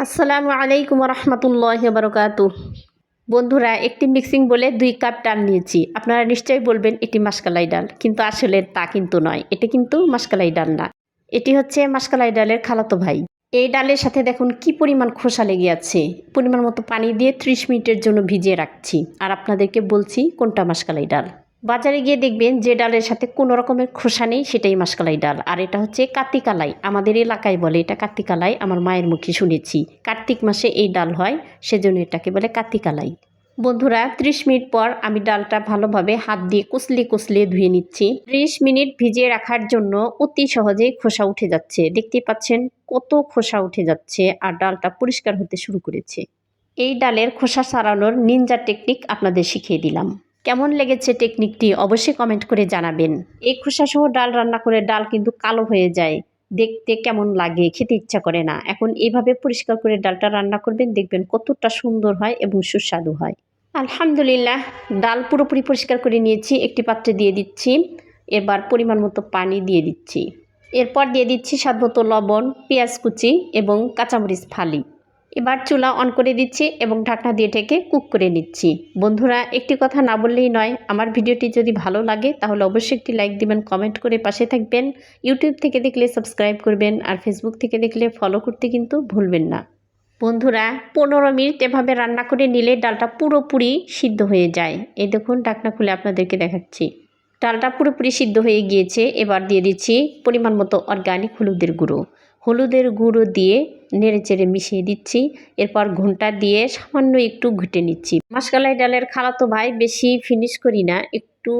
আসসালামু আলাইকুম রহমতুল্লাহ বারকাতু। বন্ধুরা, একটি মিক্সিং বলে 2 কাপ ডাল নিয়েছি। আপনারা নিশ্চয়ই বলবেন এটি মাসকালাই ডাল, কিন্তু আসলে তা কিন্তু নয়। এটা কিন্তু মাসকালাই ডাল না, এটি হচ্ছে মাসকালাই ডালের খালাতো ভাই। এই ডালের সাথে দেখুন কি পরিমাণ খোসা লেগে আছে। পরিমাণ মতো পানি দিয়ে 30 মিনিটের জন্য ভিজিয়ে রাখছি, আর আপনাদেরকে বলছি কোনটা মাসকালাই ডাল। বাজারে গিয়ে দেখবেন যে ডালের সাথে কোনো রকমের খোসা নেই, সেটাই মাসকালাই ডাল। আর এটা হচ্ছে কাতিকালাই, আমাদের এলাকায় বলে এটা কাতিকালাই। আমার মায়ের মুখে শুনেছি কার্তিক মাসে এই ডাল হয়, সেজন্য এটাকে বলে কাতিকালাই। বন্ধুরা, 30 মিনিট পর আমি ডালটা ভালোভাবে হাত দিয়ে কুচলে কুচলে ধুয়ে নিচ্ছি। 30 মিনিট ভিজিয়ে রাখার জন্য অতি সহজেই খোসা উঠে যাচ্ছে। দেখতেই পাচ্ছেন কত খোসা উঠে যাচ্ছে, আর ডালটা পরিষ্কার হতে শুরু করেছে। এই ডালের খোসা ছাড়ানোর নিনজা টেকনিক আপনাদের শিখিয়ে দিলাম। কেমন লেগেছে টেকনিকটি অবশ্যই কমেন্ট করে জানাবেন। এই খোসা সহ ডাল রান্না করে ডাল কিন্তু কালো হয়ে যায়, দেখতে কেমন লাগে, খেতে ইচ্ছা করে না। এখন এইভাবে পরিষ্কার করে ডালটা রান্না করবেন, দেখবেন কতটা সুন্দর হয় এবং সুস্বাদু হয়। আলহামদুলিল্লাহ, ডাল পুরোপুরি পরিষ্কার করে নিয়েছি। একটি পাত্রে দিয়ে দিচ্ছি। এবার পরিমাণ মতো পানি দিয়ে দিচ্ছি। এরপর দিয়ে দিচ্ছি স্বাদমতো লবণ, পেঁয়াজ কুচি এবং কাঁচামরিচ ফালি। এবার চুলা অন করে দিচ্ছি এবং ঢাকনা দিয়ে ঢেকে কুক করে নিচ্ছি। বন্ধুরা, একটি কথা না বললেই নয়, আমার ভিডিওটি যদি ভালো লাগে তাহলে অবশ্যই একটি লাইক দিবেন, কমেন্ট করে পাশে থাকবেন। ইউটিউব থেকে দেখলে সাবস্ক্রাইব করবেন, আর ফেসবুক থেকে দেখলে ফলো করতে কিন্তু ভুলবেন না। বন্ধুরা, 15 মিনিট এভাবে রান্না করে নিলে ডালটা পুরোপুরি সিদ্ধ হয়ে যায়। এই দেখুন, ঢাকনা খুলে আপনাদেরকে দেখাচ্ছি। ডালটা পুরোপুরি সিদ্ধ হয়ে গিয়েছে। এবার দিয়ে দিচ্ছি পরিমাণ মতো অর্গানিক হলুদের গুঁড়ো। হলুদের গুঁড়ো দিয়ে নেড়ে চেড়ে মিশিয়ে দিচ্ছি। এরপর ঘন্টা দিয়ে সামান্য একটু ঘুটে নিচ্ছি। মাসকালাই ডালের খালাতো ভাই বেশি ফিনিশ করি না, একটু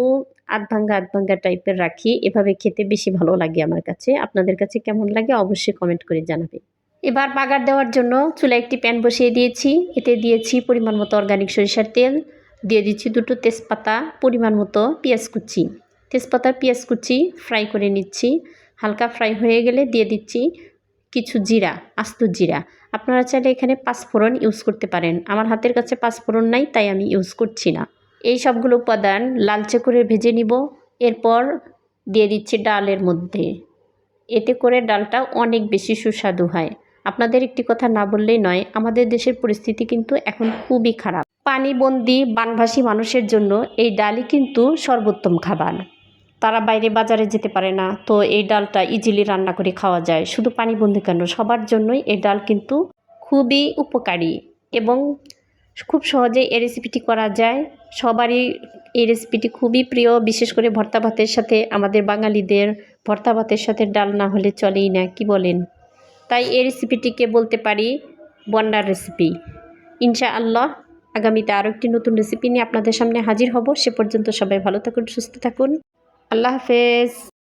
আধভাঙ্গা আধভাঙ্গা টাইপের রাখি। এভাবে খেতে বেশি ভালো লাগে আমার কাছে। আপনাদের কাছে কেমন লাগে অবশ্যই কমেন্ট করে জানাবেন। এবার বাগার দেওয়ার জন্য চুলায় একটি প্যান বসিয়ে দিয়েছি। এতে দিয়েছি পরিমাণ মতো অর্গানিক সরিষার তেল, দিয়ে দিচ্ছি 2টো তেজপাতা, পরিমাণ মতো পেঁয়াজ কুচি। তেজপাতা পেঁয়াজ কুচি ফ্রাই করে নিচ্ছি। হালকা ফ্রাই হয়ে গেলে দিয়ে দিচ্ছি কিছু জিরা, আস্ত জিরা। আপনারা চাইলে এখানে পাঁচফোড়ন ইউজ করতে পারেন। আমার হাতের কাছে পাঁচফোড়ন নাই, তাই আমি ইউজ করছি না। এই সবগুলো উপাদান লালচে করে ভেজে নিব। এরপর দিয়ে দিচ্ছি ডালের মধ্যে। এতে করে ডালটা অনেক বেশি সুস্বাদু হয়। আপনাদের একটি কথা না বললেই নয়, আমাদের দেশের পরিস্থিতি কিন্তু এখন খুবই খারাপ। পানিবন্দী বানভাসী মানুষের জন্য এই ডালই কিন্তু সর্বোত্তম খাবার। তারা বাইরে বাজারে যেতে পারে না, তো এই ডালটা ইজিলি রান্না করে খাওয়া যায়। শুধু পানিবন্দী কেন, সবার জন্যই এই ডাল কিন্তু খুবই উপকারী এবং খুব সহজে এই রেসিপিটি করা যায়। সবারই এই রেসিপিটি খুবই প্রিয়, বিশেষ করে ভর্তা ভাতের সাথে। আমাদের বাঙালিদের ভর্তা ভাতের সাথে ডাল না হলে চলেই না, কি বলেন? তাই এই রেসিপিটিকে বলতে পারি বন্ডার রেসিপি। ইনশাআল্লাহ আগামীতে আরও একটি নতুন রেসিপি নিয়ে আপনাদের সামনে হাজির হব। সে পর্যন্ত সবাই ভালো থাকুন, সুস্থ থাকুন। আল্লাহ হাফেজ।